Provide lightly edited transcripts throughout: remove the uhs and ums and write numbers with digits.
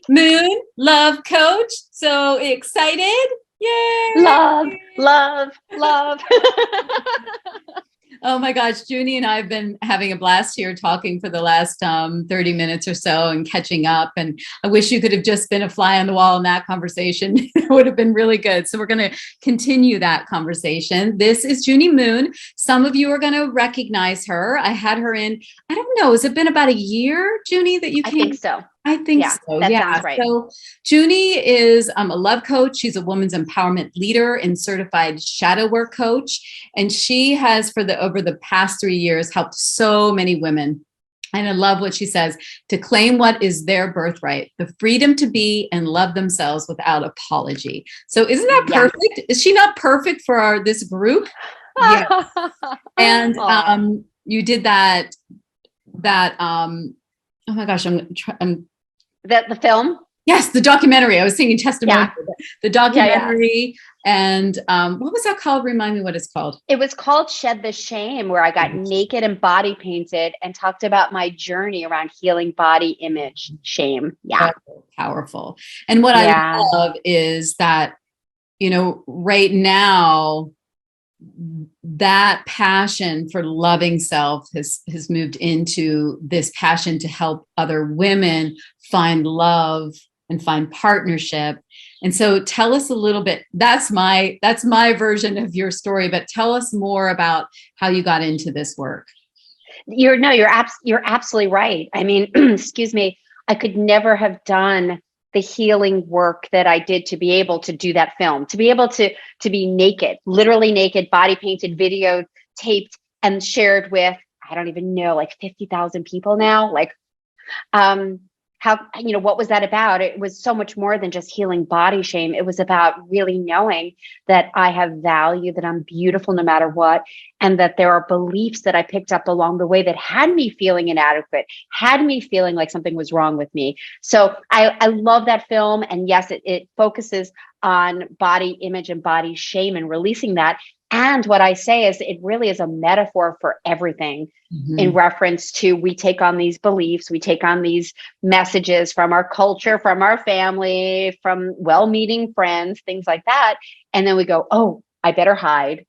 Junie Moon, love coach. So excited. Yay. Love. Oh my gosh, Junie and I have been having a blast here talking for the last 30 minutes or so and catching up. And I wish you could have just been a fly on the wall in that conversation. It would have been really good. So we're going to continue that conversation. This is Junie Moon. Some of you are going to recognize her. I had her in, I don't know, has it been about a year, Junie, that you came? I think so. I think so. That sounds right. So Junie is a love coach. She's a women's empowerment leader and certified shadow work coach. And she has over the past 3 years helped so many women. And I love what she says, to claim what is their birthright, the freedom to be and love themselves without apology. So isn't that perfect? Yeah. Is she not perfect for this group? Yes. And you did that, oh my gosh, the film? Yes, the documentary. I was singing testimonial. Yeah. The documentary. Yeah. And what was that called? Remind me what it's called. It was called Shed the Shame, where I got naked and body painted and talked about my journey around healing body image shame. Yeah. Powerful. And what I love is that, right now, that passion for loving self has moved into this passion to help other women find love and find partnership. And so tell us a little bit, that's my version of your story, but tell us more about how you got into this work. You're absolutely right. I mean, excuse me, I could never have done the healing work that I did to be able to do that film, to be able to be naked, literally naked, body painted, video taped and shared with, I don't even know, like 50,000 people now. Like, what was that about? It was so much more than just healing body shame. It was about really knowing that I have value, that I'm beautiful no matter what, and that there are beliefs that I picked up along the way that had me feeling inadequate, had me feeling like something was wrong with me. So I love that film. And yes, it focuses on body image and body shame and releasing that. And what I say is it really is a metaphor for everything in reference to, we take on these beliefs, we take on these messages from our culture, from our family, from well-meaning friends, things like that. And then we go, oh, I better hide.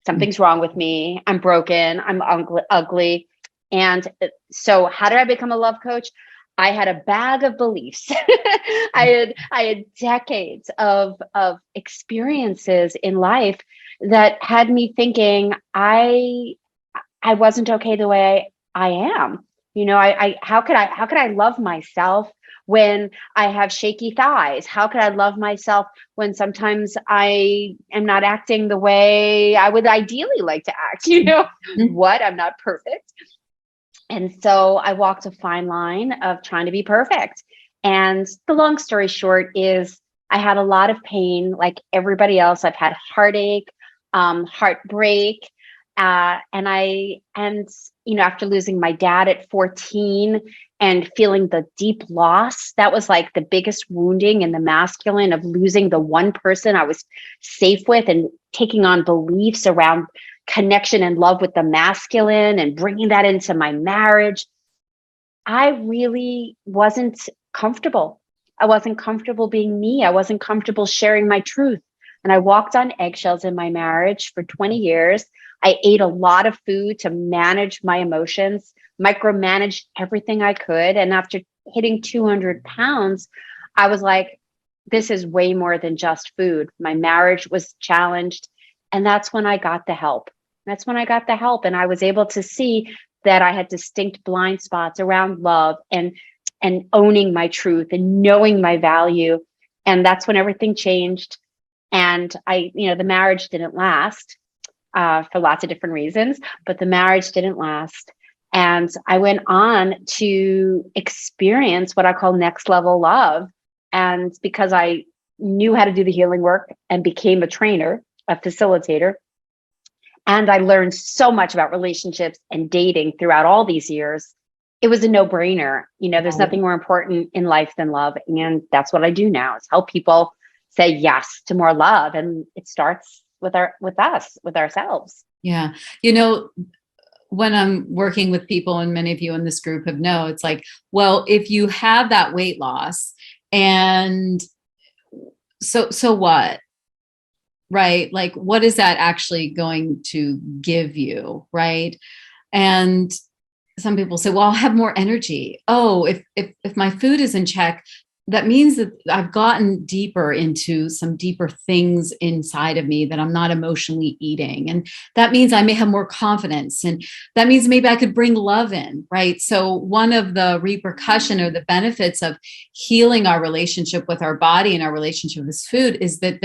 Something's wrong with me. I'm broken. I'm ugly. And so how did I become a love coach? I had a bag of beliefs. I had decades of experiences in life that had me thinking I wasn't okay the way I am. How could I love myself when I have shaky thighs? How could I love myself when sometimes I am not acting the way I would ideally like to act? What? I'm not perfect. And so I walked a fine line of trying to be perfect. And the long story short is I had a lot of pain like everybody else. I've had heartache, heartbreak. After losing my dad at 14 and feeling the deep loss, that was like the biggest wounding in the masculine of losing the one person I was safe with and taking on beliefs around connection and love with the masculine and bringing that into my marriage. I really wasn't comfortable. I wasn't comfortable being me. I wasn't comfortable sharing my truth. And I walked on eggshells in my marriage for 20 years. I ate a lot of food to manage my emotions, micromanaged everything I could. And after hitting 200 pounds, I was like, this is way more than just food. My marriage was challenged. And that's when I got the help. And I was able to see that I had distinct blind spots around love and owning my truth and knowing my value. And that's when everything changed. And the marriage didn't last for lots of different reasons, but the marriage didn't last. And I went on to experience what I call next level love. And because I knew how to do the healing work and became a trainer, a facilitator, and I learned so much about relationships and dating throughout all these years, it was a no-brainer. There's nothing more important in life than love. And that's what I do now, is help people say yes to more love. And it starts with ourselves. Yeah. When I'm working with people, and many of you in this group it's like, well, if you have that weight loss And so what? Right? Like, what is that actually going to give you? Right? And some people say, well, I'll have more energy. Oh, if my food is in check, that means that I've gotten deeper into some deeper things inside of me that I'm not emotionally eating. And that means I may have more confidence. And that means maybe I could bring love in, right? So one of the repercussion or the benefits of healing our relationship with our body and our relationship with food is that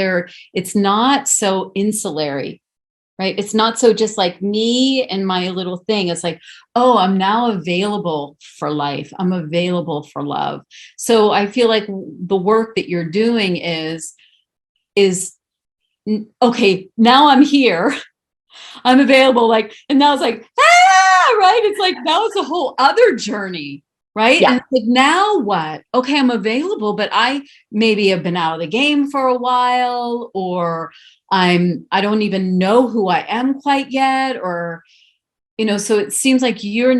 it's not so insulary, right? It's not so just like me and my little thing. It's like, oh, I'm now available for life. I'm available for love. So I feel like the work that you're doing is okay, now I'm here. I'm available. Like, and now it's like, right? It's like, now it's a whole other journey. Right. Yeah. And it's like, now what? Okay, I'm available, but I maybe have been out of the game for a while, or I don't even know who I am quite yet, or, so it seems like you're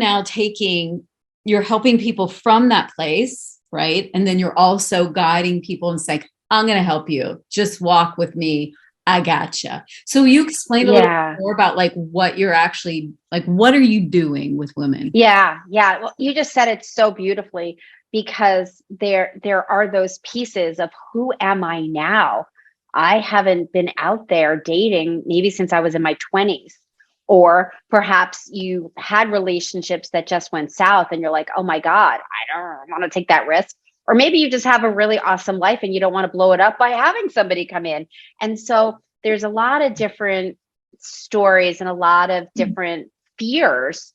helping people from that place, right? And then you're also guiding people and saying, I'm going to help you. Just walk with me. I gotcha. So you explain a little bit more about like what you're actually, like, what are you doing with women? Yeah. Well, you just said it so beautifully, because there are those pieces of who am I now? I haven't been out there dating maybe since I was in my 20s. Or perhaps you had relationships that just went south and you're like, oh my God, I don't want to take that risk. Or maybe you just have a really awesome life and you don't want to blow it up by having somebody come in. And so there's a lot of different stories and a lot of different fears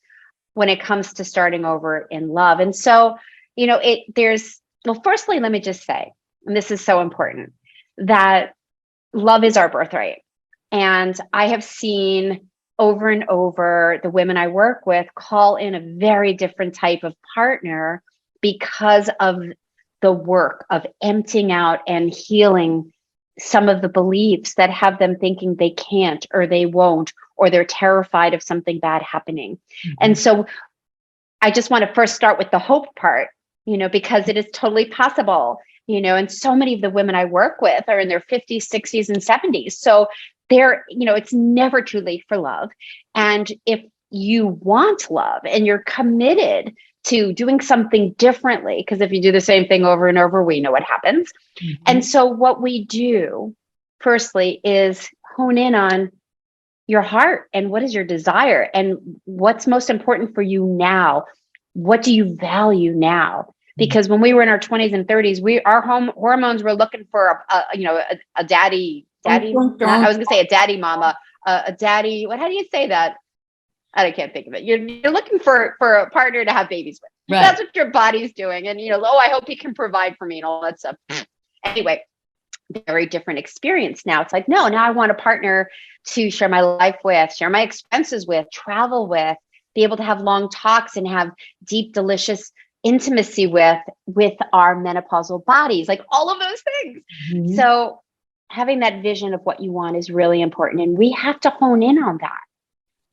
when it comes to starting over in love. And so, firstly, let me just say, and this is so important, that love is our birthright. And I have seen over and over the women I work with call in a very different type of partner because of the work of emptying out and healing some of the beliefs that have them thinking they can't or they won't, or they're terrified of something bad happening. Mm-hmm. And so I just want to first start with the hope part, because it is totally possible, and so many of the women I work with are in their 50s, 60s, and 70s. So it's never too late for love. And if you want love and you're committed to doing something differently, because if you do the same thing over and over, we know what happens. Mm-hmm. And so what we do firstly is hone in on your heart and what is your desire and what's most important for you now. What do you value now? Because when we were in our 20s and 30s, our hormones were looking for a daddy. I was going to say a daddy mama, a daddy. How do you say that? I can't think of it. You're looking for a partner to have babies with. Right. That's what your body's doing. And, I hope he can provide for me and all that stuff. Anyway, very different experience now. It's like, no, now I want a partner to share my life with, share my expenses with, travel with, be able to have long talks and have deep, delicious intimacy with our menopausal bodies, like all of those things. Mm-hmm. So having that vision of what you want is really important. And we have to hone in on that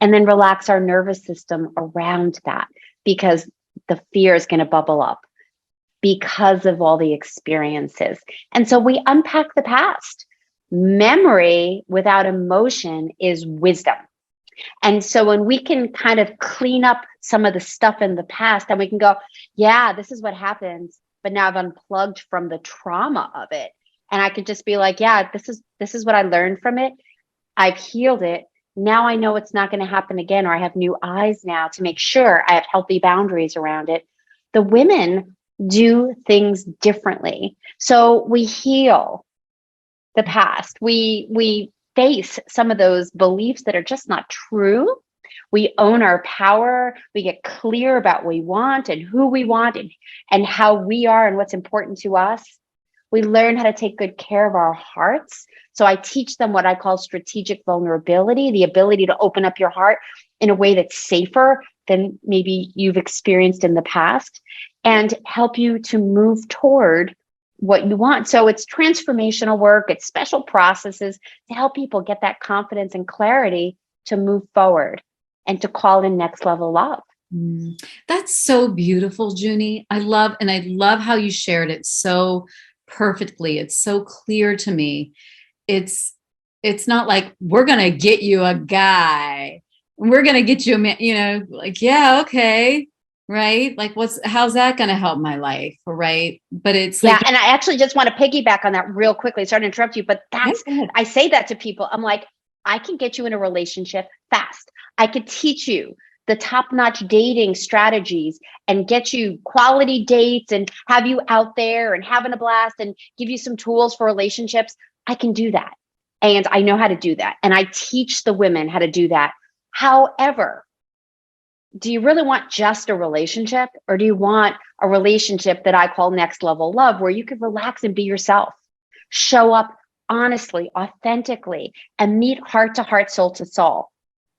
and then relax our nervous system around that, because the fear is going to bubble up because of all the experiences. And so we unpack the past. Memory without emotion is wisdom. And so when we can kind of clean up some of the stuff in the past, and we can go, yeah, this is what happens, but now I've unplugged from the trauma of it. And I could just be like, yeah, this is what I learned from it. I've healed it. Now I know it's not going to happen again, or I have new eyes now to make sure I have healthy boundaries around it. The women do things differently. So we heal the past. We face some of those beliefs that are just not true. We own our power. We get clear about what we want and who we want and how we are and what's important to us. We learn how to take good care of our hearts. So I teach them what I call strategic vulnerability, the ability to open up your heart in a way that's safer than maybe you've experienced in the past, and help you to move toward what you want. So it's transformational work. It's special processes to help people get that confidence and clarity to move forward and to call in next level love. That's so beautiful, Junie. I love how you shared it so perfectly. It's so clear to me. It's not like we're going to get you a guy. We're going to get you a man, like, yeah, okay. Right. Like how's that going to help my life? Right. But it's Yeah. like, And I actually just want to piggyback on that real quickly. Sorry to interrupt you, but yeah, I say that to people. I'm like, I can get you in a relationship fast. I could teach you the top-notch dating strategies and get you quality dates and have you out there and having a blast and give you some tools for relationships. I can do that. And I know how to do that. And I teach the women how to do that. However, do you really want just a relationship, or do you want a relationship that I call next level love, where you can relax and be yourself, show up honestly, authentically, and meet heart to heart, soul to soul?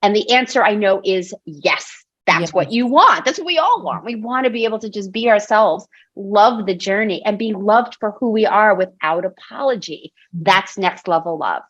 And the answer I know is yes. That's what you want. That's what we all want. We want to be able to just be ourselves, love the journey, and be loved for who we are without apology. That's next level love.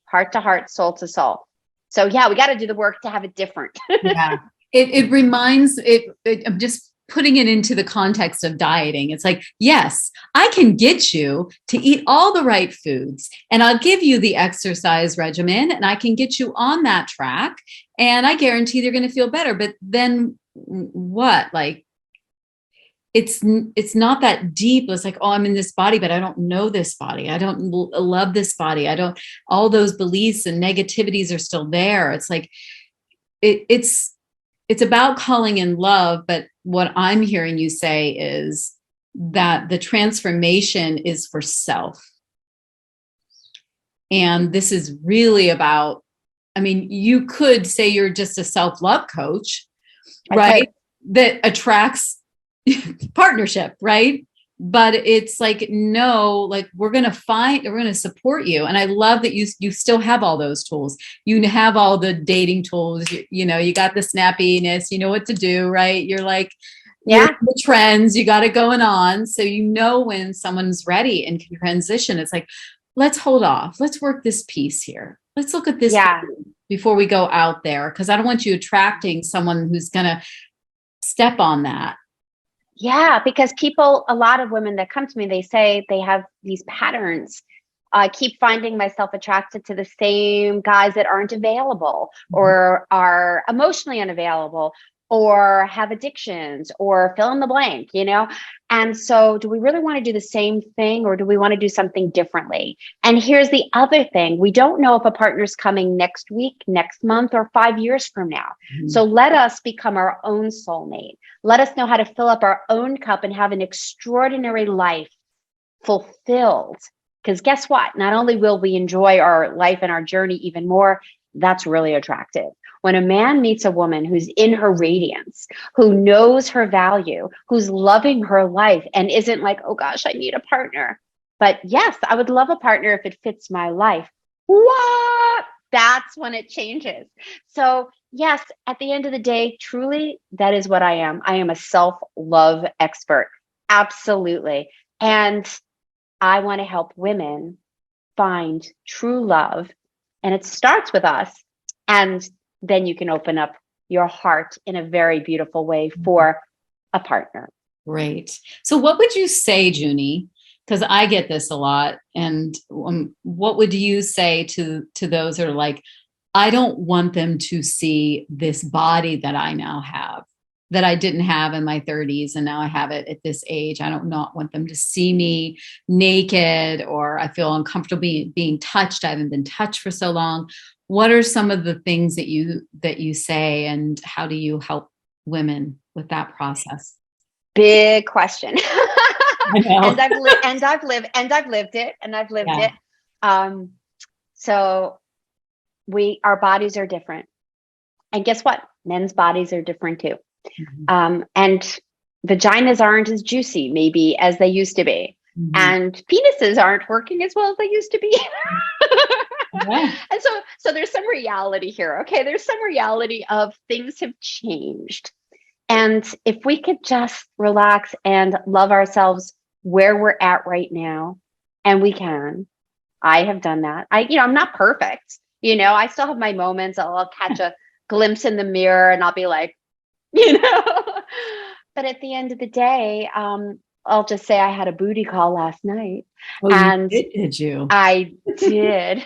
Heart to heart, soul to soul. So yeah, we got to do the work to have it different. yeah. It reminds I'm just putting it into the context of dieting. It's like, yes, I can get you to eat all the right foods, and I'll give you the exercise regimen, and I can get you on that track, and I guarantee they're going to feel better. But then what? Like, it's not that deep. It's like, oh, I'm in this body, but I don't know this body. I don't love this body. All those beliefs and negativities are still there. It's like, it's about calling in love. But what I'm hearing you say is that the transformation is for self. And this is really about, I mean, you could say you're just a self-love coach, right? That attracts partnership, right? But it's like, no, like we're going to support you. And I love that you still have all those tools. You have all the dating tools, you got the snappiness, you know what to do, right? You're like, yeah, the trends, you got it going on. So, when someone's ready and can transition, it's like, let's hold off. Let's work this piece here. Let's look at this before we go out there. Cause I don't want you attracting someone who's going to step on that. Yeah, because a lot of women that come to me, they say they have these patterns. I keep finding myself attracted to the same guys that aren't available, or are emotionally unavailable, or have addictions, or fill in the blank, And so do we really want to do the same thing, or do we want to do something differently? And here's the other thing. We don't know if a partner's coming next week, next month, or 5 years from now. So let us become our own soulmate. Let us know how to fill up our own cup and have an extraordinary life fulfilled. Because guess what? Not only will we enjoy our life and our journey even more, that's really attractive. When a man meets a woman who's in her radiance, who knows her value, who's loving her life, and isn't like, oh gosh, I need a partner. But yes, I would love a partner if it fits my life. What? That's when it changes. So yes, at the end of the day, truly, that is what I am. I am a self-love expert. Absolutely. And I want to help women find true love. And it starts with us. And then you can open up your heart in a very beautiful way for a partner. Great. So what would you say, Junie? Because I get this a lot. And what would you say to those that are like, I don't want them to see this body that I now have, that I didn't have in my 30s, and now I have it at this age. I don't not want them to see me naked, or I feel uncomfortable being touched. I haven't been touched for so long. What are some of the things that you say, and how do you help women with that process? Big question. I know. and I've lived it. So our bodies are different. And guess what? Men's bodies are different too. And vaginas aren't as juicy maybe as they used to be. And penises aren't working as well as they used to be. Yeah. And so there's some reality here. Okay. There's some reality of things have changed. And if we could just relax and love ourselves where we're at right now, and we can, I have done that. I'm not perfect. I still have my moments. I'll catch a glimpse in the mirror and I'll be like, but at the end of the day, I'll just say I had a booty call last night. Oh, you And did you? I did.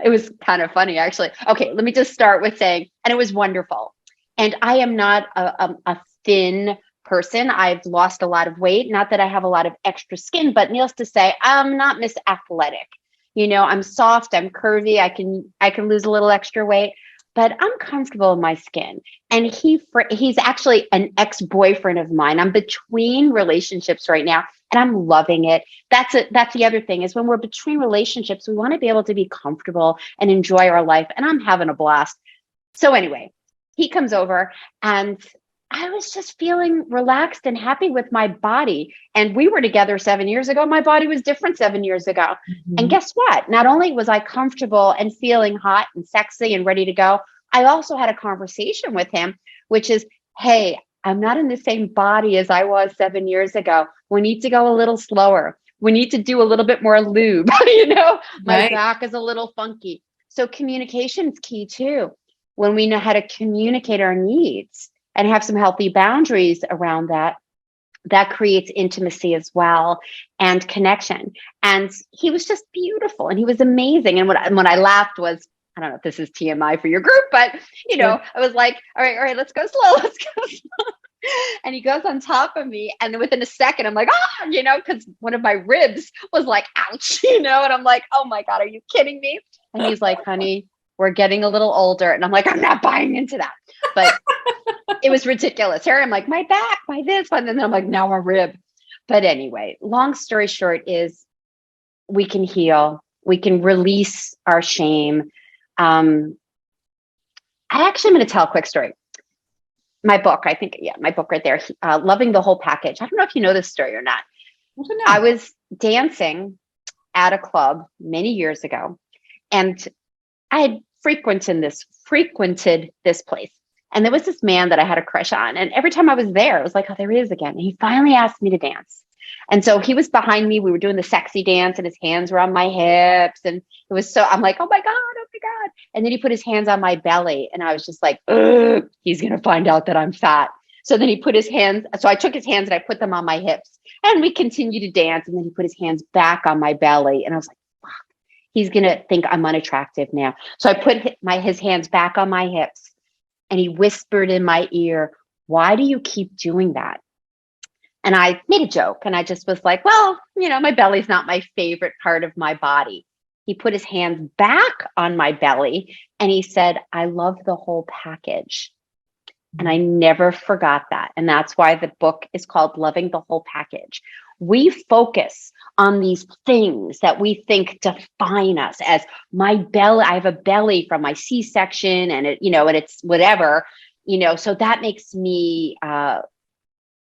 It was kind of funny, actually. Okay, let me just start with saying, and it was wonderful. And I am not a thin person. I've lost a lot of weight. Not that I have a lot of extra skin, but needless to say, I'm not Miss Athletic. I'm soft, I'm curvy, I can lose a little extra weight, but I'm comfortable in my skin. And he's actually an ex-boyfriend of mine. I'm between relationships right now and I'm loving it. That's the other thing is when we're between relationships, we want to be able to be comfortable and enjoy our life. And I'm having a blast. So anyway, he comes over and I was just feeling relaxed and happy with my body. And we were together 7 years ago. My body was different 7 years ago. And guess what? Not only was I comfortable and feeling hot and sexy and ready to go, I also had a conversation with him, which is, hey, I'm not in the same body as I was 7 years ago. We need to go a little slower. We need to do a little bit more lube. My Right. back is a little funky. So communication is key too. When we know how to communicate our needs and have some healthy boundaries around that creates intimacy as well and connection. And he was just beautiful and he was amazing. And when I laughed was, I don't know if this is TMI for your group, but Sure. I was like, all right, let's go slow. Let's go slow. And he goes on top of me. And then within a second, I'm like, because one of my ribs was like, ouch, and I'm like, oh my God, are you kidding me? And he's like, honey, we're getting a little older. And I'm like, I'm not buying into that. But it was ridiculous. Here I'm like, my back, my this, and then I'm like, now a rib. But anyway, long story short is we can heal. We can release our shame. I'm going to tell a quick story. My book, I think, my book right there, Loving the Whole Package. I don't know if you know this story or not. I don't know. I was dancing at a club many years ago, and I had frequented this place. And there was this man that I had a crush on. And every time I was there, it was like, oh, there he is again. And he finally asked me to dance. And so he was behind me. We were doing the sexy dance and his hands were on my hips. And it was I'm like, oh my God, oh my God. And then he put his hands on my belly. And I was just like, ugh, he's going to find out that I'm fat. So then he put his hands. So I took his hands and I put them on my hips and we continued to dance. And then he put his hands back on my belly. And I was like, fuck, he's going to think I'm unattractive now. So I put his hands back on my hips. And he whispered in my ear, why do you keep doing that? And I made a joke and I just was like, well, my belly's not my favorite part of my body. He put his hands back on my belly and he said, I love the whole package. And I never forgot that. And that's why the book is called Loving the Whole Package. We focus on these things that we think define us as my belly. I have a belly from my C-section and and it's whatever, so that makes me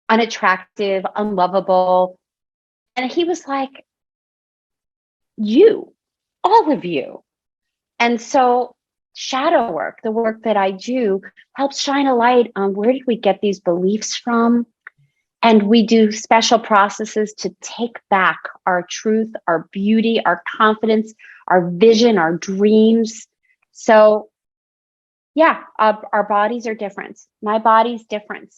unattractive, unlovable. And he was like, all of you. And so shadow work, the work that I do, helps shine a light on where did we get these beliefs from? And we do special processes to take back our truth, our beauty, our confidence, our vision, our dreams. So yeah, our bodies are different. My body's different.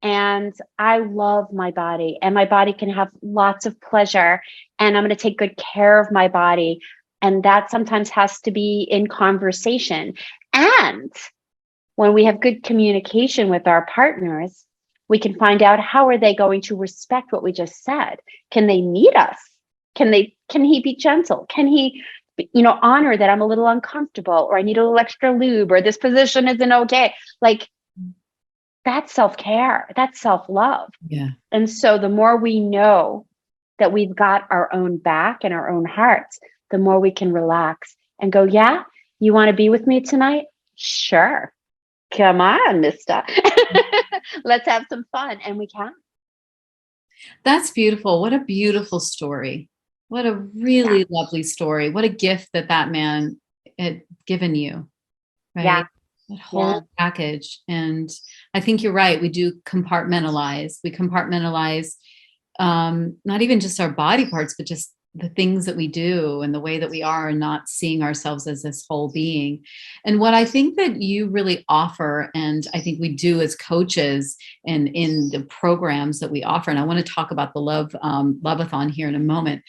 And I love my body and my body can have lots of pleasure and I'm going to take good care of my body. And that sometimes has to be in conversation. And when we have good communication with our partners, we can find out how are they going to respect what we just said. Can they meet us? Can he be gentle? Can he, honor that I'm a little uncomfortable or I need a little extra lube or this position isn't okay. Like that's self-care, that's self-love. Yeah. And so the more we know that we've got our own back and our own hearts, the more we can relax and go, yeah, you want to be with me tonight? Sure. Come on, mister. Let's have some fun. And we can. That's beautiful. What a beautiful story. What a really lovely story. What a gift that man had given you. Right. Yeah. That whole package. And I think you're right. We do compartmentalize. We compartmentalize not even just our body parts, but just the things that we do and the way that we are, and not seeing ourselves as this whole being. And what I think that you really offer, and I think we do as coaches and in the programs that we offer, and I want to talk about the Love-a-thon here in a moment,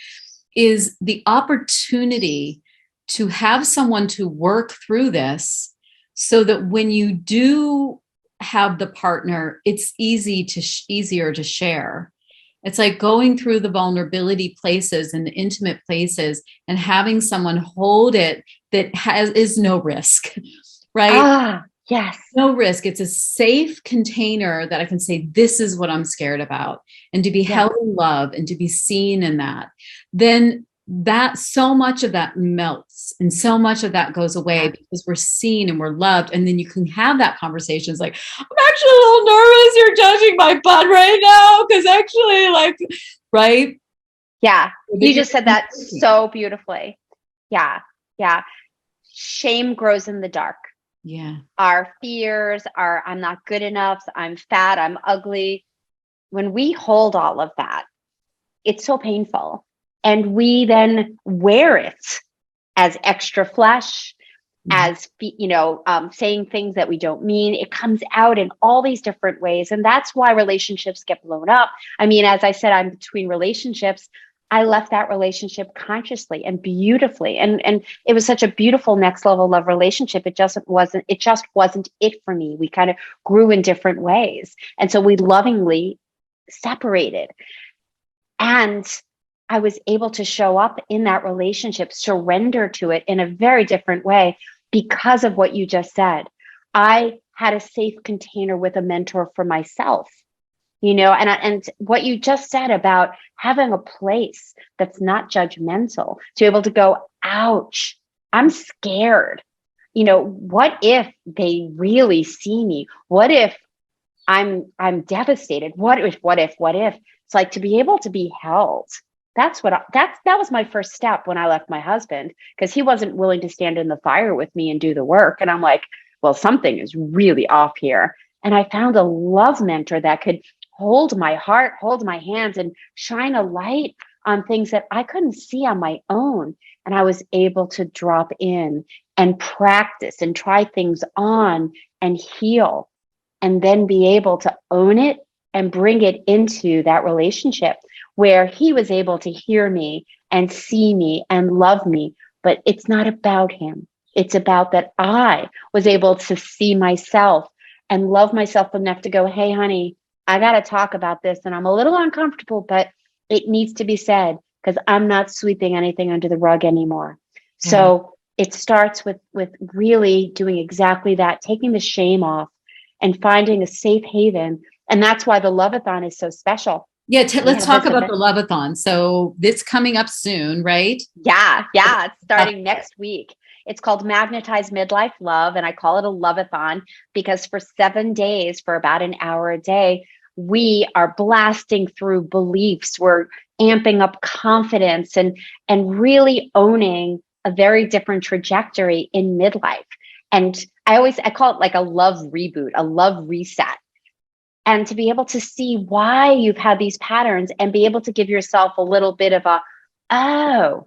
is the opportunity to have someone to work through this, so that when you do have the partner, it's easier to share. It's like going through the vulnerability places and the intimate places and having someone hold it that is no risk, right? Ah, yes. No risk. It's a safe container that I can say, this is what I'm scared about, and to be held in love and to be seen in that. Then that, so much of that melts and so much of that goes away because we're seen and we're loved. And then you can have that conversation. It's like, I'm actually a little nervous. You're judging my butt right now. Cause actually, like, right. Yeah. You just said that so beautifully. Yeah. Yeah. Shame grows in the dark. Yeah. Our fears are, I'm not good enough. I'm fat. I'm ugly. When we hold all of that, it's so painful. And we then wear it as extra flesh, as, saying things that we don't mean. It comes out in all these different ways. And that's why relationships get blown up. I mean, as I said, I'm between relationships. I left that relationship consciously and beautifully. And it was such a beautiful next level love relationship. It just wasn't it for me. We kind of grew in different ways. And so we lovingly separated. And I was able to show up in that relationship, surrender to it in a very different way because of what you just said. I had a safe container with a mentor for myself, and what you just said about having a place that's not judgmental, to be able to go, ouch, I'm scared. What if they really see me? What if I'm devastated? What if? It's like, to be able to be held. That was my first step when I left my husband, because he wasn't willing to stand in the fire with me and do the work. And I'm like, well, something is really off here. And I found a love mentor that could hold my heart, hold my hands, and shine a light on things that I couldn't see on my own. And I was able to drop in and practice and try things on and heal, and then be able to own it and bring it into that relationship where he was able to hear me and see me and love me. But it's not about him. It's about that I was able to see myself and love myself enough to go, hey, honey, I got to talk about this. And I'm a little uncomfortable, but it needs to be said, because I'm not sweeping anything under the rug anymore. Mm-hmm. So it starts with really doing exactly that, taking the shame off and finding a safe haven. And that's why the Love-a-thon is so special. Yeah, let's talk about the Love-a-thon. So it's coming up soon, right? Yeah. It's starting next week. It's called Magnetize Midlife Love, and I call it a Love-a-thon because for 7 days, for about an hour a day, we are blasting through beliefs. We're amping up confidence and really owning a very different trajectory in midlife. And I call it like a love reboot, a love reset. And to be able to see why you've had these patterns and be able to give yourself a little bit of I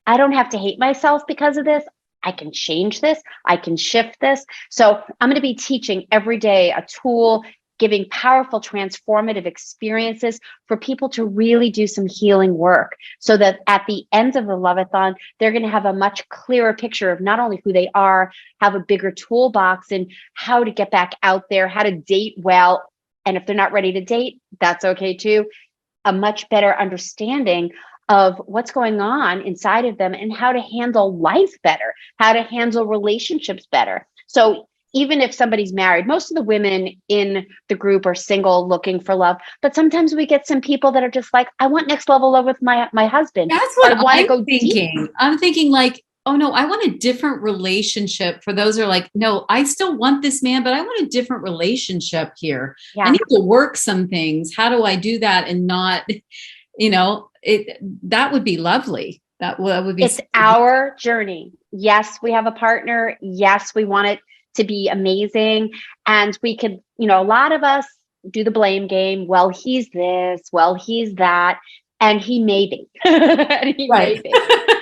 don't have to hate myself because of this. I can change this. I can shift this. So I'm going to be teaching every day a tool, giving powerful, transformative experiences for people to really do some healing work, so that at the end of the Love-a-thon, they're going to have a much clearer picture of not only who they are, have a bigger toolbox, and how to get back out there, how to date well. And if they're not ready to date, that's okay too. A much better understanding of what's going on inside of them and how to handle life better, how to handle relationships better. So even if somebody's married, most of the women in the group are single, looking for love. But sometimes we get some people that are just like, I want next level love with my husband. That's what I'm thinking. I'm thinking like, oh no, I want a different relationship. For those who are like, no, I still want this man, but I want a different relationship here. Yeah. I need to work some things. How do I do that and not, that would be lovely. That would be. It's our journey. Yes, we have a partner. Yes, we want it to be amazing. And we could, a lot of us do the blame game. Well, he's this, well, he's that. And he may be. And he may Right. be.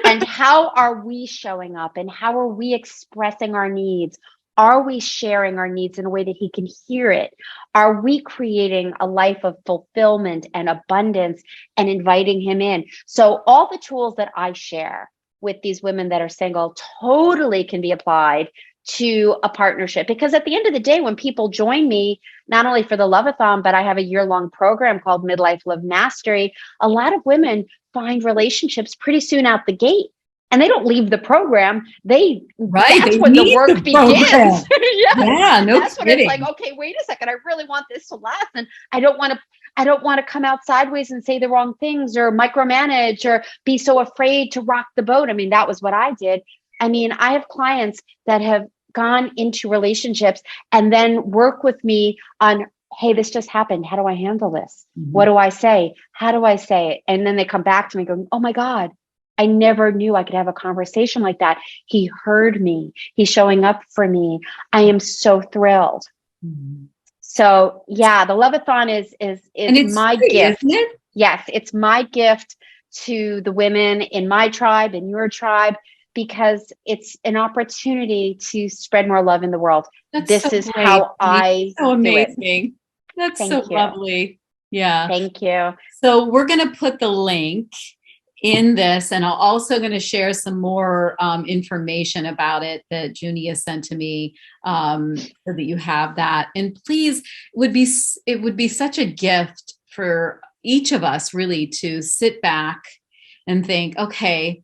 And how are we showing up, and how are we expressing our needs? Are we sharing our needs in a way that he can hear it? Are we creating a life of fulfillment and abundance and inviting him in? So all the tools that I share with these women that are single totally can be applied to a partnership. Because at the end of the day, when people join me, not only for the Love-a-thon, but I have a year-long program called Midlife Love Mastery, a lot of women find relationships pretty soon out the gate. And they don't leave the program. That's They when the need work the begins. program. Yes. Yeah, no That's when it's kidding. like, okay, wait a second. I really want this to last. And I don't want to come out sideways and say the wrong things or micromanage or be so afraid to rock the boat. I mean, that was what I did. I mean, I have clients that have gone into relationships and then work with me on, hey, this just happened. How do I handle this? Mm-hmm. What do I say? How do I say it? And then they come back to me going, oh my God, I never knew I could have a conversation like that. He heard me. He's showing up for me. I am so thrilled. Mm-hmm. So yeah, the Love-a-thon is my free, gift. isn't it? Yes, it's my gift to the women in my tribe, in your tribe, because it's an opportunity to spread more love in the world. This So is great. how I so do it. amazing. That's Thank so you. lovely. Yeah. Thank you. So we're going to put the link in this, and I'm also going to share some more information about it that Junie has sent to me, so that you have that. And please, it would be such a gift for each of us really to sit back and think, okay,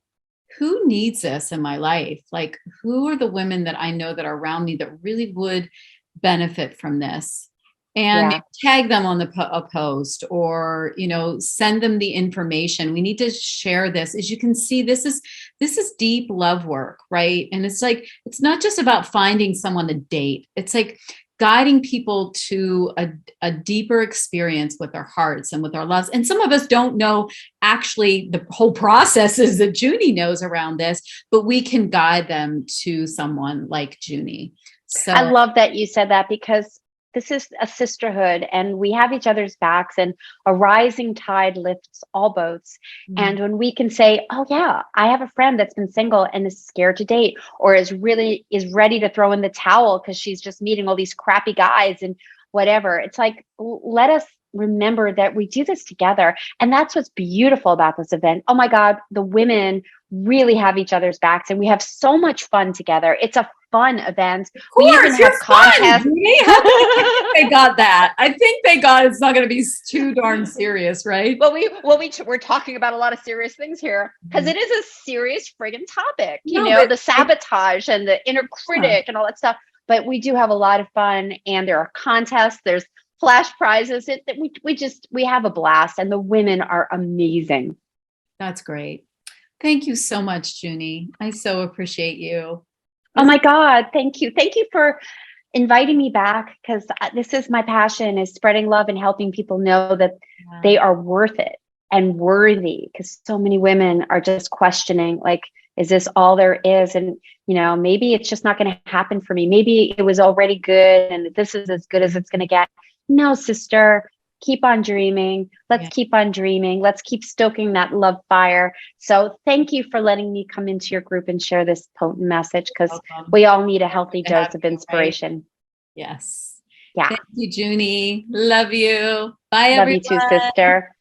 who needs this in my life? Like, who are the women that I know that are around me that really would benefit from this? And maybe tag them on a post, or send them the information. We need to share this. As you can see, this is deep love work, right? And it's like, it's not just about finding someone to date. It's like guiding people to a deeper experience with their hearts and with our loves. And some of us don't know actually the whole processes that Junie knows around this, but we can guide them to someone like Junie. So I love that you said that, because this is a sisterhood and we have each other's backs, and a rising tide lifts all boats. Mm-hmm. And when we can say, oh yeah, I have a friend that's been single and is scared to date, or is ready to throw in the towel because she's just meeting all these crappy guys and whatever. It's like, let us remember that we do this together. And that's what's beautiful about this event. Oh my God, the women really have each other's backs and we have so much fun together. It's a fun event. Of course, we even have contests. They got that. I think they got it's not going to be too darn serious, right? Well, we're talking about a lot of serious things here, because it is a serious friggin' topic. The sabotage and the inner critic and all that stuff. But we do have a lot of fun, and there are contests. There's flash prizes. We have a blast, and the women are amazing. That's great. Thank you so much, Junie. I so appreciate you. Oh my God. Thank you. Thank you for inviting me back, because this is my passion, is spreading love and helping people know that they are worth it and worthy, because so many women are just questioning, like, is this all there is? And, maybe it's just not going to happen for me. Maybe it was already good and this is as good as it's going to get. No, sister, keep on dreaming. Let's keep on dreaming. Let's keep stoking that love fire. So thank you for letting me come into your group and share this potent message, because we all need a healthy dose of inspiration. Right? Yes. Yeah. Thank you, Junie. Love you. Bye, everyone. Love you too, sister.